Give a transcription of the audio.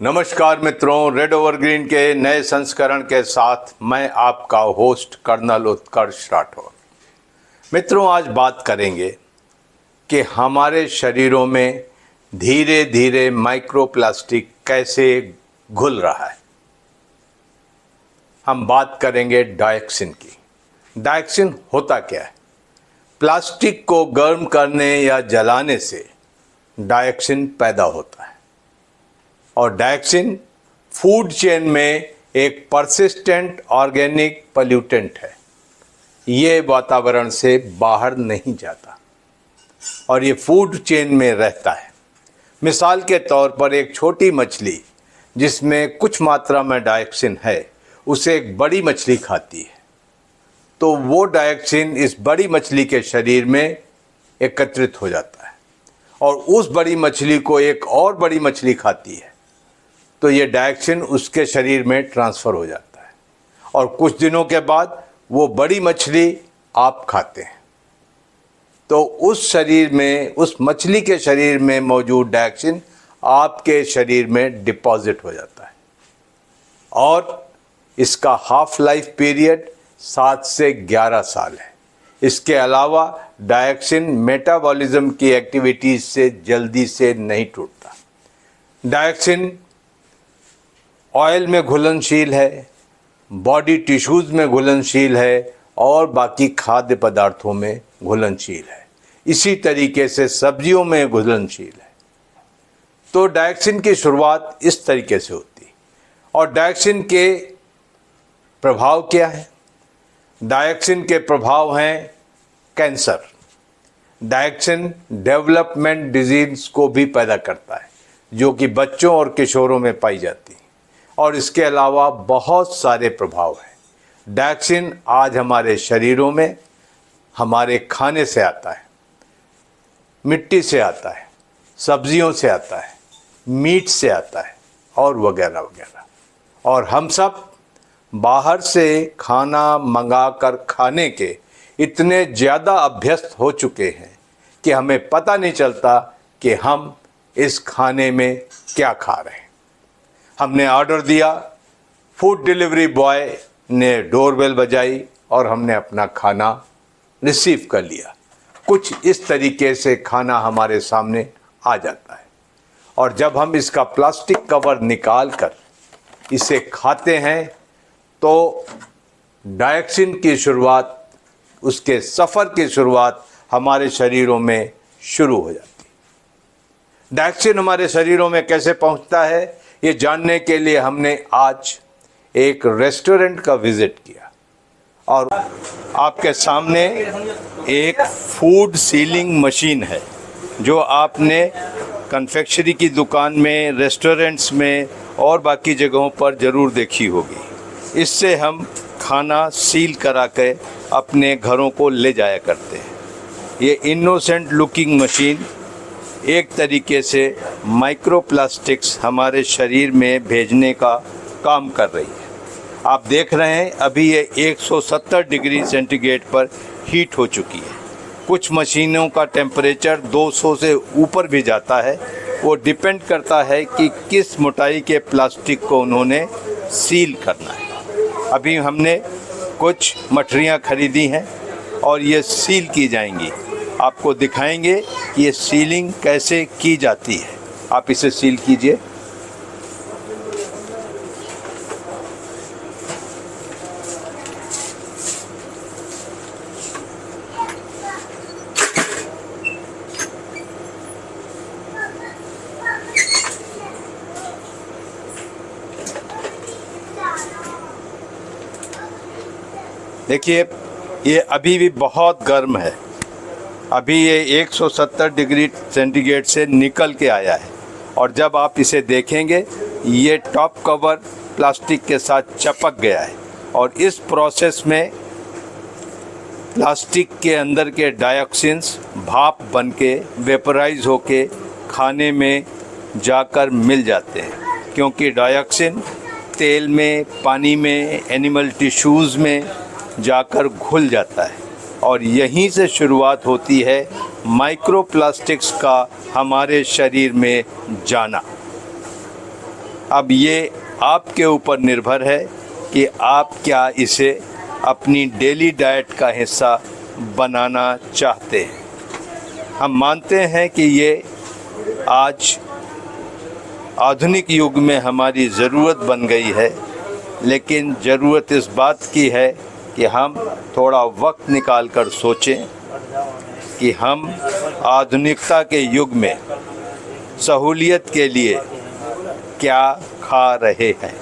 नमस्कार मित्रों, red over green के नए संस्करण के साथ मैं आपका होस्ट कर्नल उत्कर्ष राठौर। मित्रों, आज बात करेंगे कि हमारे शरीरों में धीरे धीरे माइक्रोप्लास्टिक कैसे घुल रहा है। हम बात करेंगे डायक्सिन की। डायक्सिन होता क्या है? प्लास्टिक को गर्म करने या जलाने से डायक्सिन पैदा होता है और डायक्सिन फूड चेन में एक परसिस्टेंट ऑर्गेनिक पोल्यूटेंट है। ये वातावरण से बाहर नहीं जाता और ये फूड चेन में रहता है। मिसाल के तौर पर एक छोटी मछली जिसमें कुछ मात्रा में डायक्सिन है, उसे एक बड़ी मछली खाती है तो वो डायक्सिन इस बड़ी मछली के शरीर में एकत्रित हो जाता है और उस बड़ी मछली को एक और बड़ी मछली खाती है तो ये डायक्सिन उसके शरीर में ट्रांसफ़र हो जाता है और कुछ दिनों के बाद वो बड़ी मछली आप खाते हैं तो उस शरीर में, उस मछली के शरीर में मौजूद डायक्सिन आपके शरीर में डिपॉजिट हो जाता है और इसका हाफ लाइफ पीरियड 7 से 11 साल है। इसके अलावा डायक्सिन मेटाबॉलिज्म की एक्टिविटीज़ से जल्दी से नहीं टूटता। डायक्सिन ऑयल में घुलनशील है, बॉडी टिश्यूज़ में घुलनशील है और बाकी खाद्य पदार्थों में घुलनशील है। इसी तरीके से सब्जियों में घुलनशील है। तो डायक्सिन की शुरुआत इस तरीके से होती है। और डायक्सिन के प्रभाव क्या है? डायक्सिन के प्रभाव हैं कैंसर। डायक्सिन डेवलपमेंट डिजीज को भी पैदा करता है जो कि बच्चों और किशोरों में पाई जाती है और इसके अलावा बहुत सारे प्रभाव हैं। डायक्सिन आज हमारे शरीरों में हमारे खाने से आता है, मिट्टी से आता है, सब्जियों से आता है, मीट से आता है और वगैरह वगैरह। और हम सब बाहर से खाना मंगाकर खाने के इतने ज़्यादा अभ्यस्त हो चुके हैं कि हमें पता नहीं चलता कि हम इस खाने में क्या खा रहे हैं। हमने ऑर्डर दिया, फूड डिलीवरी बॉय ने डोरबेल बजाई और हमने अपना खाना रिसीव कर लिया। कुछ इस तरीके से खाना हमारे सामने आ जाता है और जब हम इसका प्लास्टिक कवर निकाल कर इसे खाते हैं तो डायक्सिन की शुरुआत, उसके सफ़र की शुरुआत हमारे शरीरों में शुरू हो जाती है। डायक्सिन हमारे शरीरों में कैसे पहुंचता है, ये जानने के लिए हमने आज एक रेस्टोरेंट का विज़िट किया और आपके सामने एक फूड सीलिंग मशीन है जो आपने कन्फेक्शनरी की दुकान में, रेस्टोरेंट्स में और बाकी जगहों पर ज़रूर देखी होगी। इससे हम खाना सील करा के अपने घरों को ले जाया करते हैं। ये इनोसेंट लुकिंग मशीन एक तरीके से माइक्रोप्लास्टिक्स हमारे शरीर में भेजने का काम कर रही है। आप देख रहे हैं अभी ये 170 डिग्री सेंटीग्रेड पर हीट हो चुकी है। कुछ मशीनों का टेम्परेचर 200 से ऊपर भी जाता है। वो डिपेंड करता है कि किस मोटाई के प्लास्टिक को उन्होंने सील करना है। अभी हमने कुछ मठरियाँ खरीदी हैं और ये सील की जाएंगी। आपको दिखाएंगे कि ये सीलिंग कैसे की जाती है। आप इसे सील कीजिए। देखिए, ये अभी भी बहुत गर्म है। अभी ये 170 डिग्री सेंटीग्रेड से निकल के आया है और जब आप इसे देखेंगे ये टॉप कवर प्लास्टिक के साथ चिपक गया है और इस प्रोसेस में प्लास्टिक के अंदर के डायऑक्सिन्स भाप बन के वेपराइज होके खाने में जाकर मिल जाते हैं, क्योंकि डायऑक्सिन तेल में, पानी में, एनिमल टिश्यूज़ में जाकर घुल जाता है और यहीं से शुरुआत होती है माइक्रोप्लास्टिक्स का हमारे शरीर में जाना। अब ये आपके ऊपर निर्भर है कि आप क्या इसे अपनी डेली डाइट का हिस्सा बनाना चाहते हैं। हम मानते हैं कि ये आज आधुनिक युग में हमारी ज़रूरत बन गई है, लेकिन ज़रूरत इस बात की है कि हम थोड़ा वक्त निकाल कर सोचें कि हम आधुनिकता के युग में सहूलियत के लिए क्या खा रहे हैं।